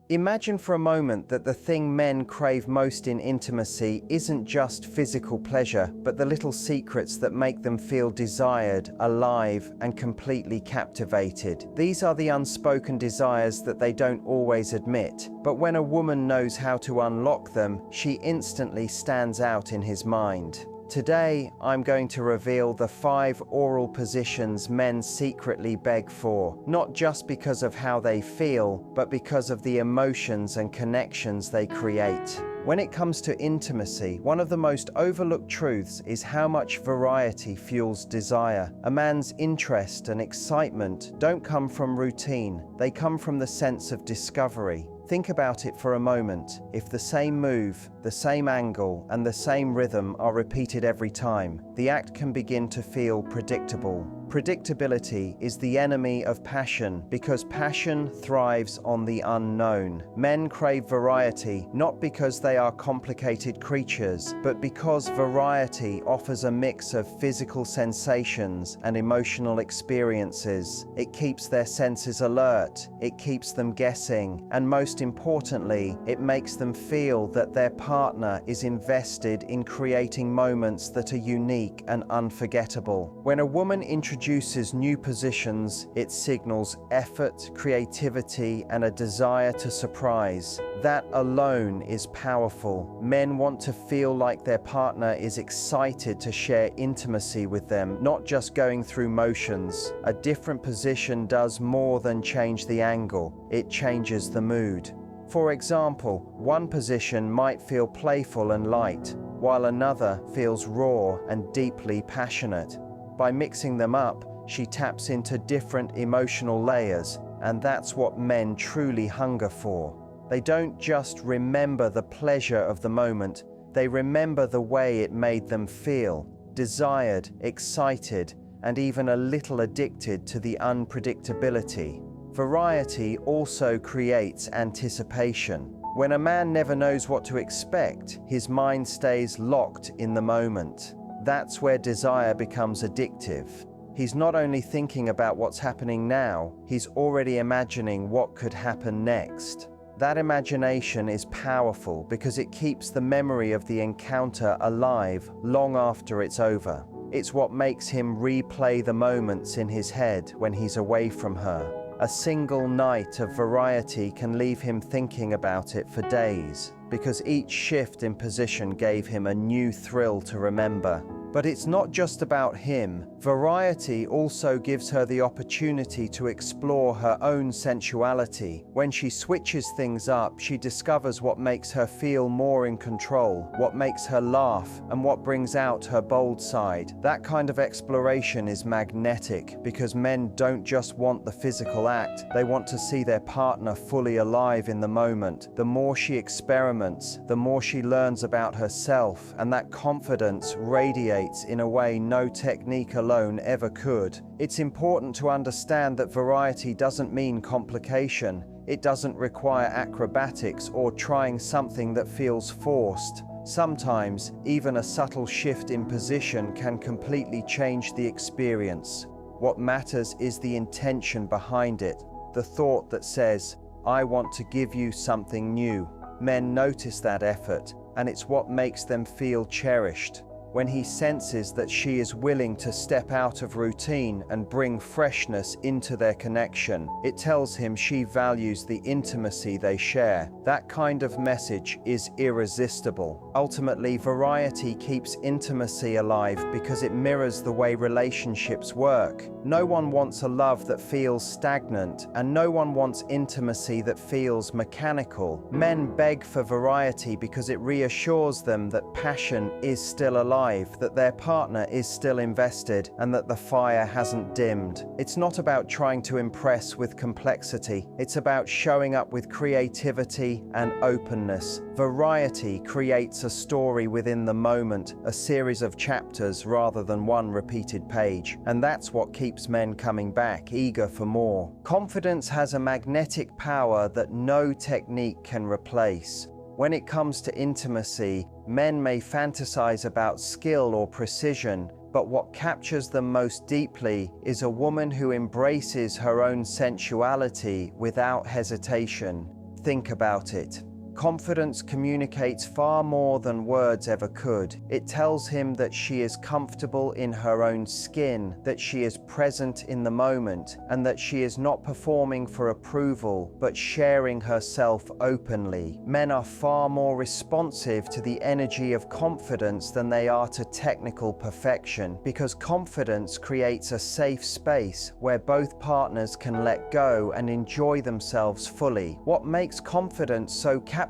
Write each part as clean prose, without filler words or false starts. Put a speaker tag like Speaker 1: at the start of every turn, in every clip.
Speaker 1: Imagine for a moment that the thing men crave most in intimacy isn't just physical pleasure, but the little secrets that make them feel desired, alive, and completely captivated. These are the unspoken desires that they don't always admit, but when a woman knows how to unlock them, she instantly stands out in his mind. Today, I'm going to reveal the 5 oral positions men secretly beg for, not just because of how they feel, but because of the emotions and connections they create. When it comes to intimacy, one of the most overlooked truths is how much variety fuels desire. A man's interest and excitement don't come from routine, they come from the sense of discovery. Think about it for a moment. If the same move, the same angle, and the same rhythm are repeated every time, the act can begin to feel predictable. Predictability is the enemy of passion because passion thrives on the unknown. Men crave variety not because they are complicated creatures, but because variety offers a mix of physical sensations and emotional experiences. It keeps their senses alert, it keeps them guessing, and most importantly, it makes them feel that their partner is invested in creating moments that are unique and unforgettable. When a woman introduces new positions, it signals effort, creativity, and a desire to surprise. That alone is powerful. Men want to feel like their partner is excited to share intimacy with them, not just going through motions. A different position does more than change the angle, it changes the mood. For example, one position might feel playful and light, while another feels raw and deeply passionate. By mixing them up, she taps into different emotional layers, and that's what men truly hunger for. They don't just remember the pleasure of the moment, they remember the way it made them feel, desired, excited, and even a little addicted to the unpredictability. Variety also creates anticipation. When a man never knows what to expect, his mind stays locked in the moment. That's where desire becomes addictive. He's not only thinking about what's happening now, he's already imagining what could happen next. That imagination is powerful because it keeps the memory of the encounter alive long after it's over. It's what makes him replay the moments in his head when he's away from her. A single night of variety can leave him thinking about it for days, because each shift in position gave him a new thrill to remember. But it's not just about him. Variety also gives her the opportunity to explore her own sensuality. When she switches things up, she discovers what makes her feel more in control, what makes her laugh, and what brings out her bold side. That kind of exploration is magnetic because men don't just want the physical act, they want to see their partner fully alive in the moment. The more she experiments, the more she learns about herself, and that confidence radiates in a way no technique alone ever could. It's important to understand that variety doesn't mean complication. It doesn't require acrobatics or trying something that feels forced. Sometimes, even a subtle shift in position can completely change the experience. What matters is the intention behind it, the thought that says, "I want to give you something new." Men notice that effort, and it's what makes them feel cherished. When he senses that she is willing to step out of routine and bring freshness into their connection, it tells him she values the intimacy they share. That kind of message is irresistible. Ultimately, variety keeps intimacy alive because it mirrors the way relationships work. No one wants a love that feels stagnant, and no one wants intimacy that feels mechanical. Men beg for variety because it reassures them that passion is still alive, that their partner is still invested, and that the fire hasn't dimmed. It's not about trying to impress with complexity. It's about showing up with creativity and openness. Variety creates a story within the moment, a series of chapters rather than one repeated page. And that's what keeps men coming back, eager for more. Confidence has a magnetic power that no technique can replace. When it comes to intimacy, men may fantasize about skill or precision, but what captures them most deeply is a woman who embraces her own sensuality without hesitation. think about it. Confidence communicates far more than words ever could. It tells him that she is comfortable in her own skin, that she is present in the moment, and that she is not performing for approval, but sharing herself openly. Men are far more responsive to the energy of confidence than they are to technical perfection, because confidence creates a safe space where both partners can let go and enjoy themselves fully. What makes confidence so captivating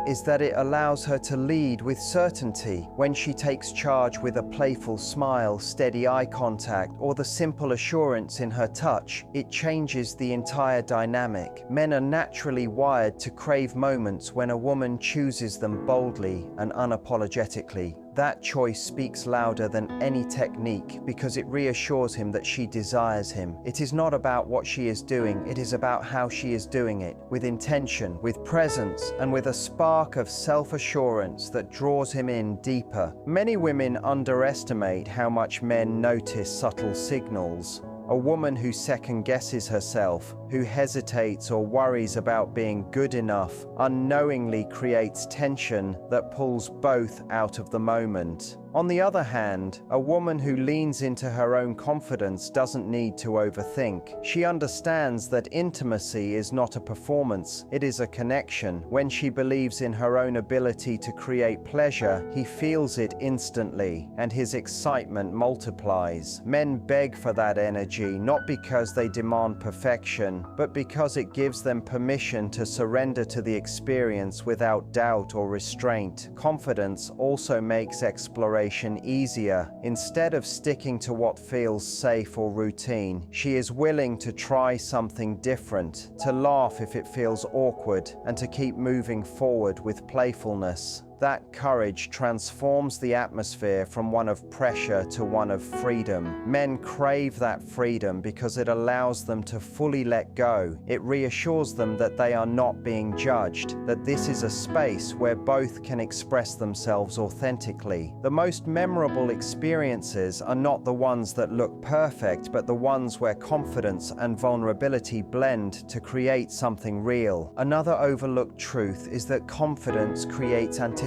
Speaker 1: is that it allows her to lead with certainty. When she takes charge with a playful smile, steady eye contact, or the simple assurance in her touch, it changes the entire dynamic. Men are naturally wired to crave moments when a woman chooses them boldly and unapologetically. That choice speaks louder than any technique because it reassures him that she desires him. It is not about what she is doing, it is about how she is doing it, with intention, with presence, and with a spark of self-assurance that draws him in deeper. Many women underestimate how much men notice subtle signals. A woman who second-guesses herself, who hesitates or worries about being good enough, unknowingly creates tension that pulls both out of the moment. On the other hand, a woman who leans into her own confidence doesn't need to overthink. She understands that intimacy is not a performance, it is a connection. When she believes in her own ability to create pleasure, he feels it instantly, and his excitement multiplies. Men beg for that energy, not because they demand perfection, but because it gives them permission to surrender to the experience without doubt or restraint. Confidence also makes exploration easier. Instead of sticking to what feels safe or routine, she is willing to try something different, to laugh if it feels awkward, and to keep moving forward with playfulness. That courage transforms the atmosphere from one of pressure to one of freedom. Men crave that freedom because it allows them to fully let go. It reassures them that they are not being judged, that this is a space where both can express themselves authentically. The most memorable experiences are not the ones that look perfect, but the ones where confidence and vulnerability blend to create something real. Another overlooked truth is that confidence creates anticipation.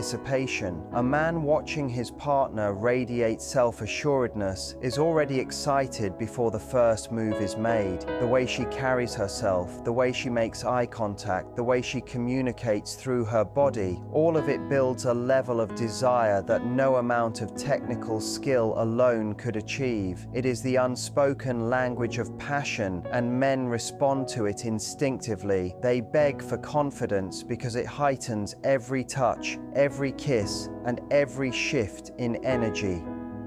Speaker 1: A man watching his partner radiate self-assuredness is already excited before the first move is made. The way she carries herself, the way she makes eye contact, the way she communicates through her body, all of it builds a level of desire that no amount of technical skill alone could achieve. It is the unspoken language of passion, and men respond to it instinctively. They beg for confidence because it heightens every touch, every kiss, and every shift in energy.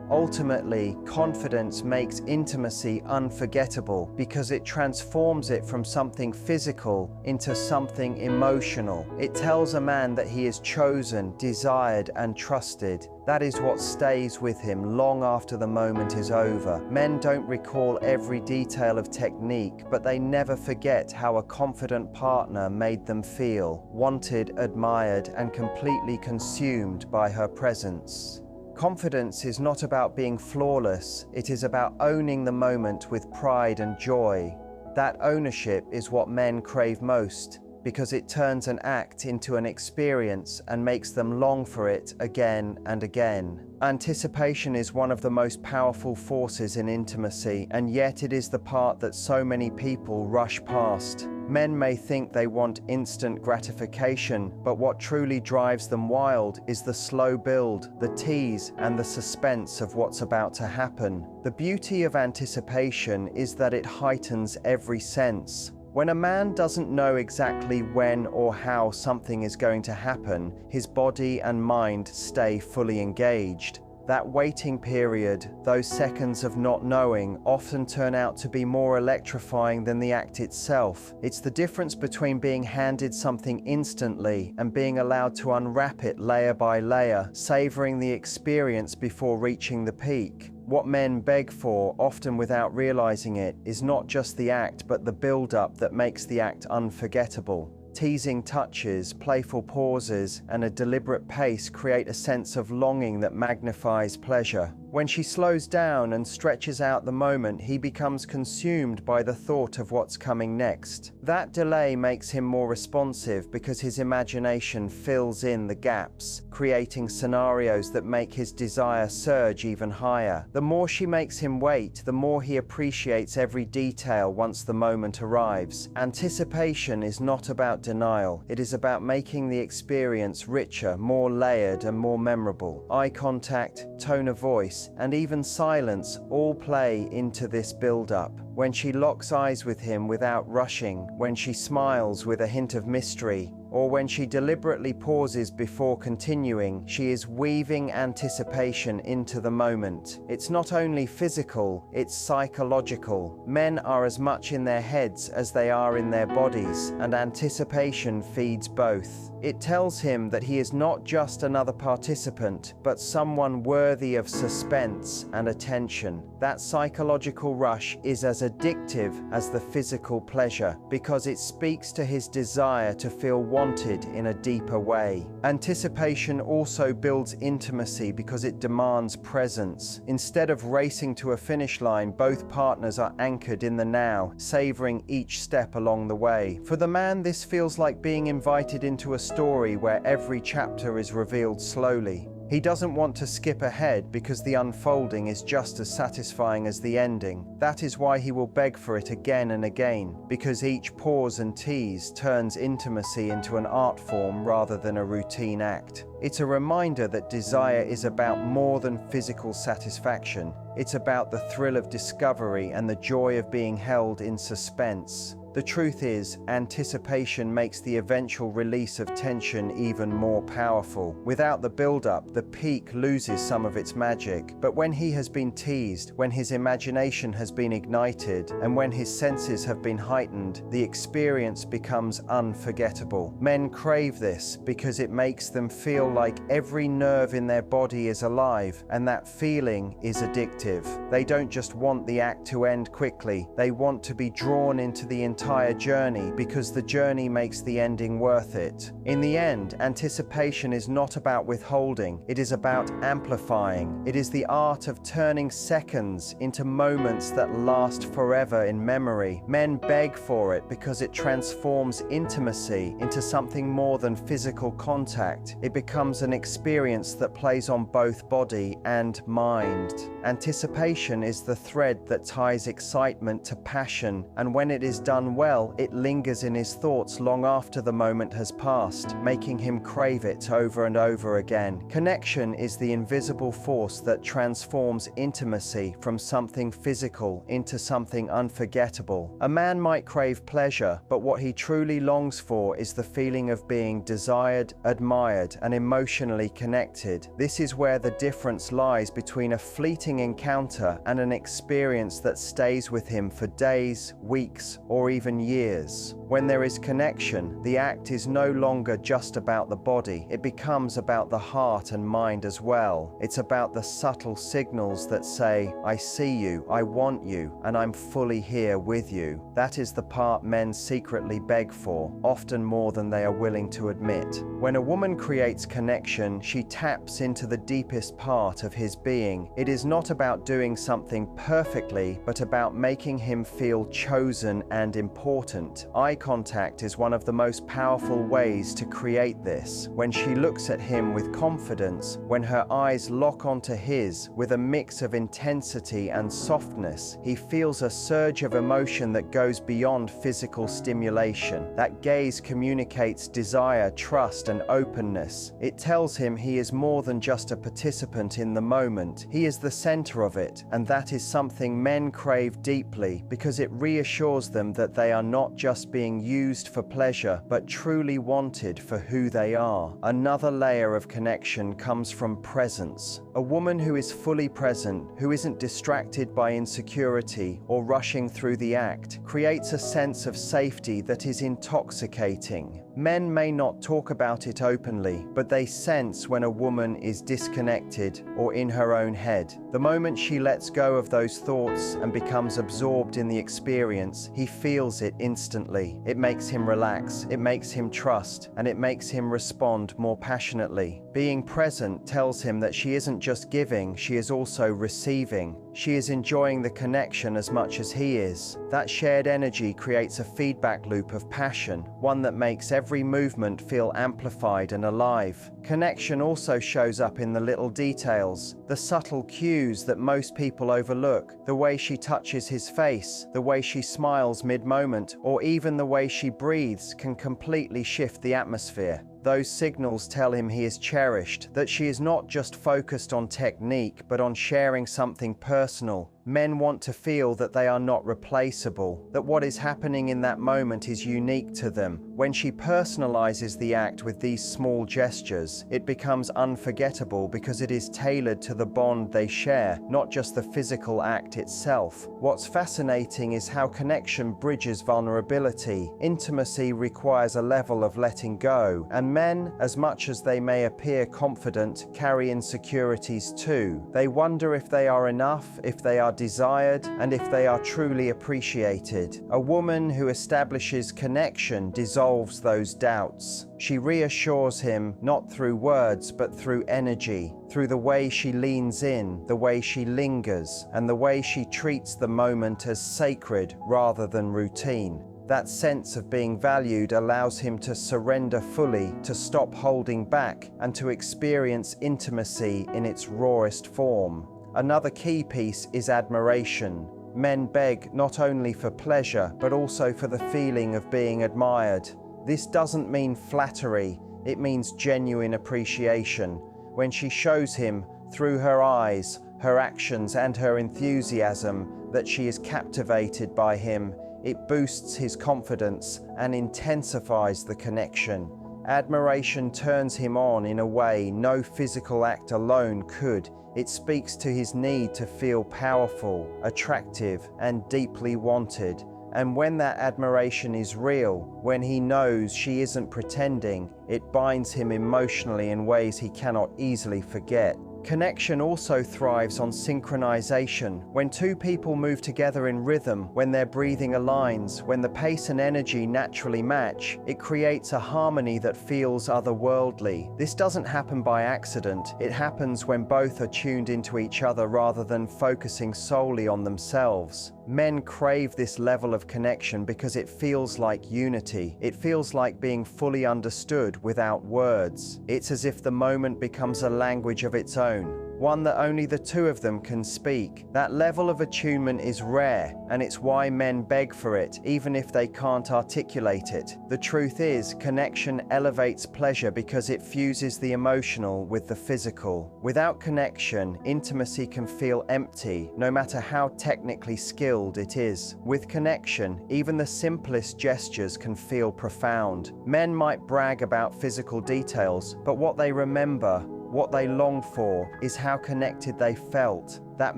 Speaker 1: Ultimately, confidence makes intimacy unforgettable because it transforms it from something physical into something emotional. It tells a man that he is chosen, desired, and trusted. That is what stays with him long after the moment is over. Men don't recall every detail of technique, but they never forget how a confident partner made them feel, wanted, admired, and completely consumed by her presence. Confidence is not about being flawless, it is about owning the moment with pride and joy. That ownership is what men crave most, because it turns an act into an experience and makes them long for it again and again. Anticipation is one of the most powerful forces in intimacy, and yet it is the part that so many people rush past. Men may think they want instant gratification, but what truly drives them wild is the slow build, the tease, and the suspense of what's about to happen. The beauty of anticipation is that it heightens every sense. When a man doesn't know exactly when or how something is going to happen, his body and mind stay fully engaged. That waiting period, those seconds of not knowing, often turn out to be more electrifying than the act itself. It's the difference between being handed something instantly and being allowed to unwrap it layer by layer, savoring the experience before reaching the peak. What men beg for, often without realizing it, is not just the act but the build-up that makes the act unforgettable. Teasing touches, playful pauses, and a deliberate pace create a sense of longing that magnifies pleasure. When she slows down and stretches out the moment, he becomes consumed by the thought of what's coming next. That delay makes him more responsive because his imagination fills in the gaps, creating scenarios that make his desire surge even higher. The more she makes him wait, the more he appreciates every detail once the moment arrives. Anticipation is not about denial. It is about making the experience richer, more layered, and more memorable. Eye contact, tone of voice, and even silence all play into this build-up. When she locks eyes with him without rushing, when she smiles with a hint of mystery, or when she deliberately pauses before continuing, she is weaving anticipation into the moment. It's not only physical, it's psychological. Men are as much in their heads as they are in their bodies, and anticipation feeds both. It tells him that he is not just another participant, but someone worthy of suspense and attention. That psychological rush is as addictive as the physical pleasure, because it speaks to his desire to feel wanted in a deeper way. Anticipation also builds intimacy because it demands presence. Instead of racing to a finish line, both partners are anchored in the now, savoring each step along the way. For the man, this feels like being invited into a story where every chapter is revealed slowly. He doesn't want to skip ahead because the unfolding is just as satisfying as the ending. That is why he will beg for it again and again, because each pause and tease turns intimacy into an art form rather than a routine act. It's a reminder that desire is about more than physical satisfaction. It's about the thrill of discovery and the joy of being held in suspense. The truth is, anticipation makes the eventual release of tension even more powerful. Without the build-up, the peak loses some of its magic. But when he has been teased, when his imagination has been ignited, and when his senses have been heightened, the experience becomes unforgettable. Men crave this because it makes them feel like every nerve in their body is alive, and that feeling is addictive. They don't just want the act to end quickly, they want to be drawn into the entire journey because the journey makes the ending worth it. In the end, anticipation is not about withholding, it is about amplifying. It is the art of turning seconds into moments that last forever in memory. Men beg for it because it transforms intimacy into something more than physical contact. It becomes an experience that plays on both body and mind. Anticipation is the thread that ties excitement to passion, and when it is done well, it lingers in his thoughts long after the moment has passed, making him crave it over and over again. Connection is the invisible force that transforms intimacy from something physical into something unforgettable. A man might crave pleasure, but what he truly longs for is the feeling of being desired, admired, and emotionally connected. This is where the difference lies between a fleeting encounter and an experience that stays with him for days, weeks, or even years. When there is connection, the act is no longer just about the body. It becomes about the heart and mind as well. It's about the subtle signals that say, I see you, I want you, and I'm fully here with you. That is the part men secretly beg for, often more than they are willing to admit. When a woman creates connection, she taps into the deepest part of his being. It is not about doing something perfectly, but about making him feel chosen and important. Eye contact is one of the most powerful ways to create this. When she looks at him with confidence, when her eyes lock onto his with a mix of intensity and softness, he feels a surge of emotion that goes beyond physical stimulation. That gaze communicates desire, trust, and openness. It tells him he is more than just a participant in the moment. He is the center of it, and that is something men crave deeply because it reassures them that they are not just being used for pleasure, but truly wanted for who they are. Another layer of connection comes from presence. A woman who is fully present, who isn't distracted by insecurity or rushing through the act, creates a sense of safety that is intoxicating. Men may not talk about it openly, but they sense when a woman is disconnected or in her own head. The moment she lets go of those thoughts and becomes absorbed in the experience, he feels it instantly. It makes him relax, it makes him trust, and it makes him respond more passionately. Being present tells him that she isn't just giving, she is also receiving. She is enjoying the connection as much as he is. That shared energy creates a feedback loop of passion, one that makes every movement feel amplified and alive. Connection also shows up in the little details, the subtle cues that most people overlook, the way she touches his face, the way she smiles mid-moment, or even the way she breathes can completely shift the atmosphere. Those signals tell him he is cherished, that she is not just focused on technique, but on sharing something personal. Men want to feel that they are not replaceable, that what is happening in that moment is unique to them. When she personalizes the act with these small gestures, it becomes unforgettable because it is tailored to the bond they share, not just the physical act itself. What's fascinating is how connection bridges vulnerability. Intimacy requires a level of letting go, and men, as much as they may appear confident, carry insecurities too. They wonder if they are enough, if they are desired, and if they are truly appreciated. A woman who establishes connection dissolves those doubts. She reassures him not through words but through energy, through the way she leans in, the way she lingers, and the way she treats the moment as sacred rather than routine. That sense of being valued allows him to surrender fully, to stop holding back, and to experience intimacy in its rawest form. Another key piece is admiration. Men beg not only for pleasure, but also for the feeling of being admired. This doesn't mean flattery, it means genuine appreciation. When she shows him, through her eyes, her actions, and her enthusiasm, that she is captivated by him, it boosts his confidence and intensifies the connection. Admiration turns him on in a way no physical act alone could. It speaks to his need to feel powerful, attractive, and deeply wanted. And when that admiration is real, when he knows she isn't pretending, it binds him emotionally in ways he cannot easily forget. Connection also thrives on synchronization. When two people move together in rhythm, when their breathing aligns, when the pace and energy naturally match, it creates a harmony that feels otherworldly. This doesn't happen by accident. It happens when both are tuned into each other rather than focusing solely on themselves. Men crave this level of connection because it feels like unity. It feels like being fully understood without words. It's as if the moment becomes a language of its own, one that only the two of them can speak. That level of attunement is rare, and it's why men beg for it, even if they can't articulate it. The truth is, connection elevates pleasure because it fuses the emotional with the physical. Without connection, intimacy can feel empty, no matter how technically skilled it is. With connection, even the simplest gestures can feel profound. Men might brag about physical details, but what they remember, what they long for, is how connected they felt. That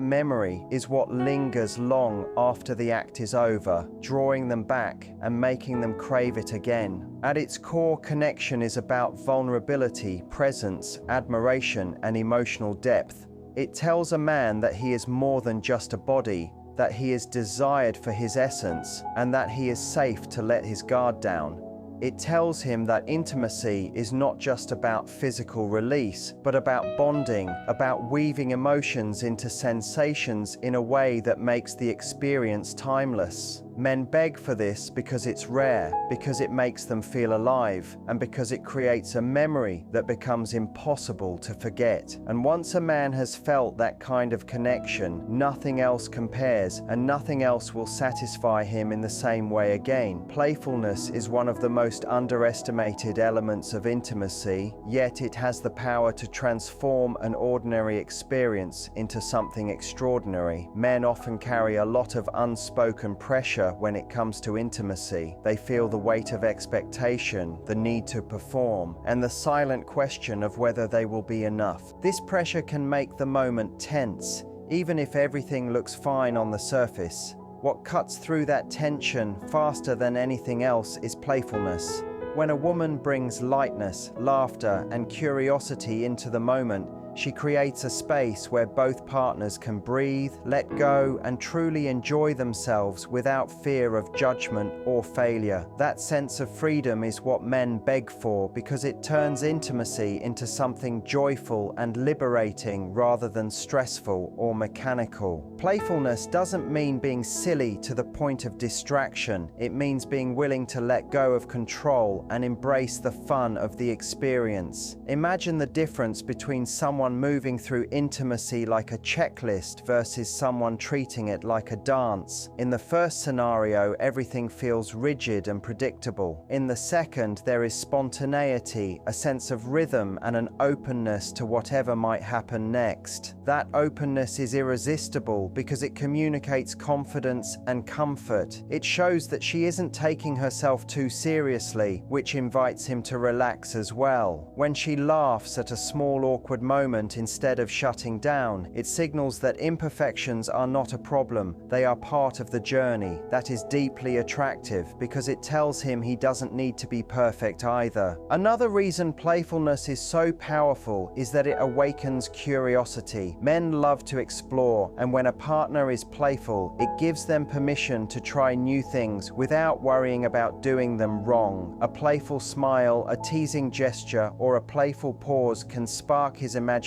Speaker 1: memory is what lingers long after the act is over, drawing them back and making them crave it again. At its core, connection is about vulnerability, presence, admiration, and emotional depth. It tells a man that he is more than just a body, that he is desired for his essence, and that he is safe to let his guard down. It tells him that intimacy is not just about physical release, but about bonding, about weaving emotions into sensations in a way that makes the experience timeless. Men beg for this because it's rare, because it makes them feel alive, and because it creates a memory that becomes impossible to forget. And once a man has felt that kind of connection, nothing else compares, and nothing else will satisfy him in the same way again. Playfulness is one of the most underestimated elements of intimacy, yet it has the power to transform an ordinary experience into something extraordinary. Men often carry a lot of unspoken pressure when it comes to intimacy. They feel the weight of expectation, the need to perform, and the silent question of whether they will be enough. This pressure can make the moment tense, even if everything looks fine on the surface. What cuts through that tension faster than anything else is playfulness. When a woman brings lightness, laughter, and curiosity into the moment, she creates a space where both partners can breathe, let go, and truly enjoy themselves without fear of judgment or failure. That sense of freedom is what men beg for because it turns intimacy into something joyful and liberating rather than stressful or mechanical. Playfulness doesn't mean being silly to the point of distraction. It means being willing to let go of control and embrace the fun of the experience. Imagine the difference between someone moving through intimacy like a checklist versus someone treating it like a dance. In the first scenario, everything feels rigid and predictable. In the second, there is spontaneity, a sense of rhythm, and an openness to whatever might happen next. That openness is irresistible because it communicates confidence and comfort. It shows that she isn't taking herself too seriously, which invites him to relax as well. When she laughs at a small awkward moment instead of shutting down, it signals that imperfections are not a problem, they are part of the journey. That is deeply attractive because it tells him he doesn't need to be perfect either. Another reason playfulness is so powerful is that it awakens curiosity. Men love to explore, and when a partner is playful, it gives them permission to try new things without worrying about doing them wrong. A playful smile, a teasing gesture, or a playful pause can spark his imagination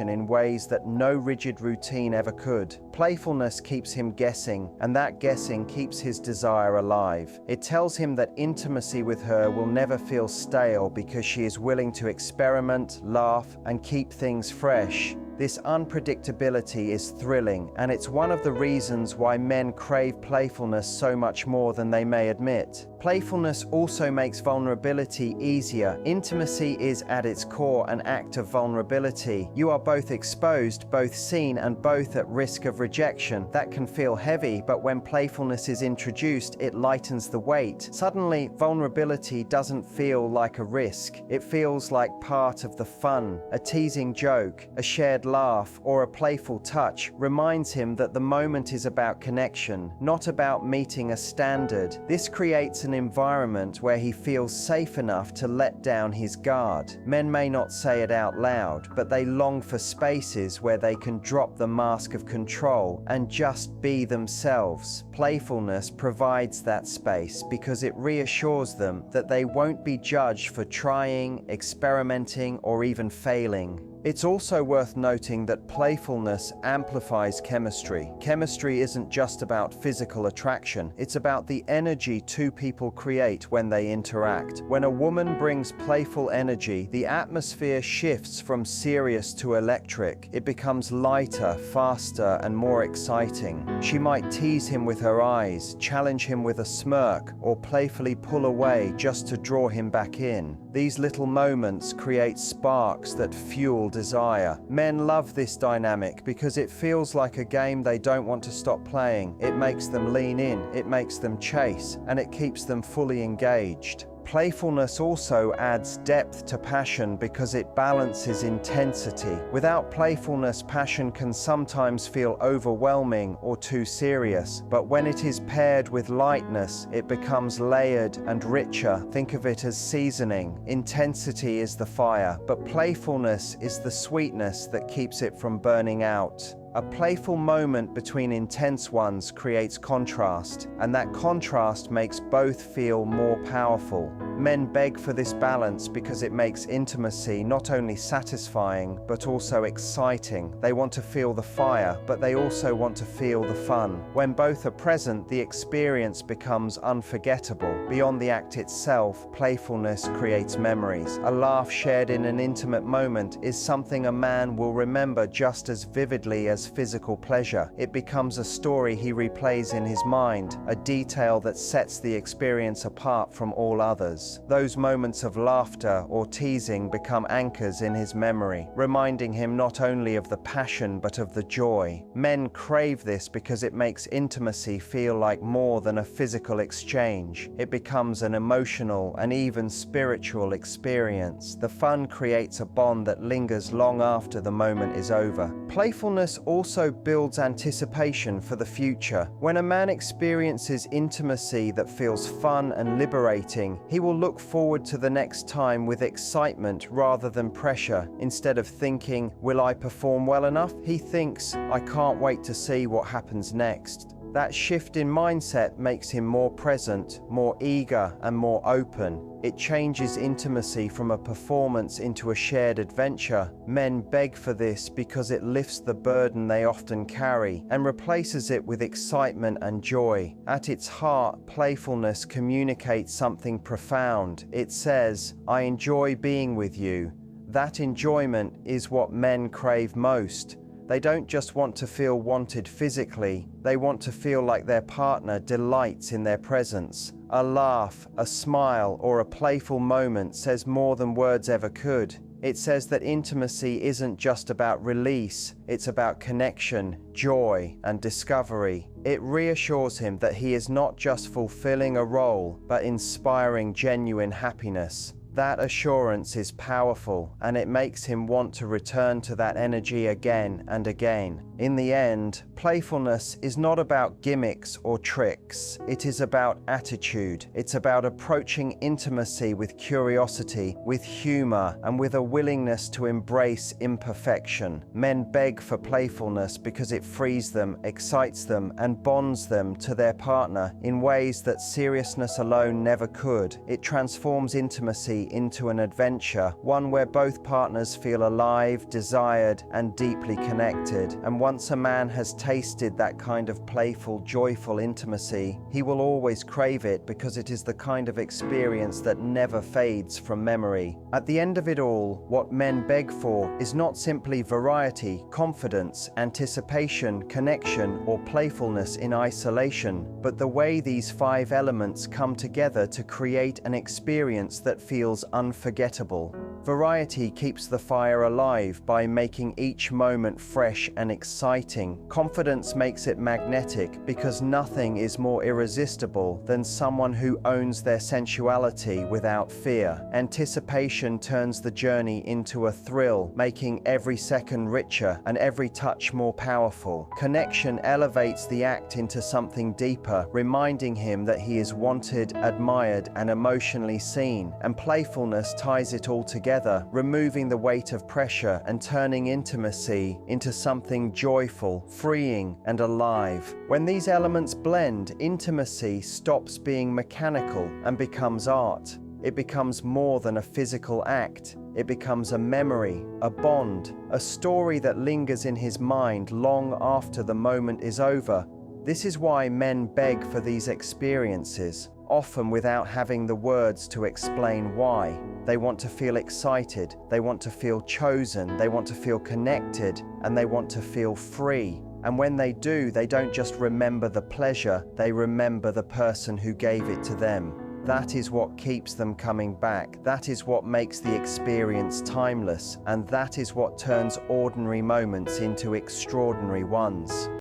Speaker 1: in ways that no rigid routine ever could. Playfulness keeps him guessing, and that guessing keeps his desire alive. It tells him that intimacy with her will never feel stale because she is willing to experiment, laugh, and keep things fresh. This unpredictability is thrilling, and it's one of the reasons why men crave playfulness so much more than they may admit. Playfulness also makes vulnerability easier. Intimacy is at its core an act of vulnerability. You are both exposed, both seen, and both at risk of rejection. That can feel heavy, but when playfulness is introduced, it lightens the weight. Suddenly, vulnerability doesn't feel like a risk. It feels like part of the fun. A teasing joke, a shared laugh, or a playful touch reminds him that the moment is about connection, not about meeting a standard. This creates an environment where he feels safe enough to let down his guard. Men may not say it out loud, but they long for spaces where they can drop the mask of control and just be themselves. Playfulness provides that space because it reassures them that they won't be judged for trying, experimenting, or even failing. It's also worth noting that playfulness amplifies chemistry. Chemistry isn't just about physical attraction, it's about the energy two people create when they interact. When a woman brings playful energy, the atmosphere shifts from serious to electric. It becomes lighter, faster, and more exciting. She might tease him with her eyes, challenge him with a smirk, or playfully pull away just to draw him back in. These little moments create sparks that fuel desire. Men love this dynamic because it feels like a game they don't want to stop playing. It makes them lean in, it makes them chase, and it keeps them fully engaged. Playfulness also adds depth to passion because it balances intensity. Without playfulness, passion can sometimes feel overwhelming or too serious, but when it is paired with lightness, it becomes layered and richer. Think of it as seasoning. Intensity is the fire, but playfulness is the sweetness that keeps it from burning out. A playful moment between intense ones creates contrast, and that contrast makes both feel more powerful. Men beg for this balance because it makes intimacy not only satisfying, but also exciting. They want to feel the fire, but they also want to feel the fun. When both are present, the experience becomes unforgettable. Beyond the act itself, playfulness creates memories. A laugh shared in an intimate moment is something a man will remember just as vividly as physical pleasure. It becomes a story he replays in his mind, a detail that sets the experience apart from all others. Those moments of laughter or teasing become anchors in his memory, reminding him not only of the passion but of the joy. Men crave this because it makes intimacy feel like more than a physical exchange. It becomes an emotional and even spiritual experience. The fun creates a bond that lingers long after the moment is over. Playfulness also builds anticipation for the future. When a man experiences intimacy that feels fun and liberating, he will look forward to the next time with excitement rather than pressure. Instead of thinking, "Will I perform well enough?" he thinks, "I can't wait to see what happens next." That shift in mindset makes him more present, more eager, and more open. It changes intimacy from a performance into a shared adventure. Men beg for this because it lifts the burden they often carry and replaces it with excitement and joy. At its heart, playfulness communicates something profound. It says, "I enjoy being with you." That enjoyment is what men crave most. They don't just want to feel wanted physically, they want to feel like their partner delights in their presence. A laugh, a smile, or a playful moment says more than words ever could. It says that intimacy isn't just about release, it's about connection, joy, and discovery. It reassures him that he is not just fulfilling a role, but inspiring genuine happiness. That assurance is powerful, and it makes him want to return to that energy again and again. In the end, playfulness is not about gimmicks or tricks. It is about attitude. It's about approaching intimacy with curiosity, with humor, and with a willingness to embrace imperfection. Men beg for playfulness because it frees them, excites them, and bonds them to their partner in ways that seriousness alone never could. It transforms intimacy into an adventure, one where both partners feel alive, desired, and deeply connected. And once a man has tasted that kind of playful, joyful intimacy, he will always crave it because it is the kind of experience that never fades from memory. At the end of it all, what men beg for is not simply variety, confidence, anticipation, connection, or playfulness in isolation, but the way these 5 elements come together to create an experience that feels unforgettable. Variety keeps the fire alive by making each moment fresh and exciting. Confidence makes it magnetic because nothing is more irresistible than someone who owns their sensuality without fear. Anticipation turns the journey into a thrill, making every second richer and every touch more powerful. Connection elevates the act into something deeper, reminding him that he is wanted, admired, and emotionally seen. And playfulness ties it all together, removing the weight of pressure and turning intimacy into something joyful, freeing, and alive. When these elements blend, intimacy stops being mechanical and becomes art. It becomes more than a physical act. It becomes a memory, a bond, a story that lingers in his mind long after the moment is over. This is why men beg for these experiences, often without having the words to explain why. They want to feel excited, they want to feel chosen, they want to feel connected, and they want to feel free. And when they do, they don't just remember the pleasure, they remember the person who gave it to them. That is what keeps them coming back. That is what makes the experience timeless, and that is what turns ordinary moments into extraordinary ones.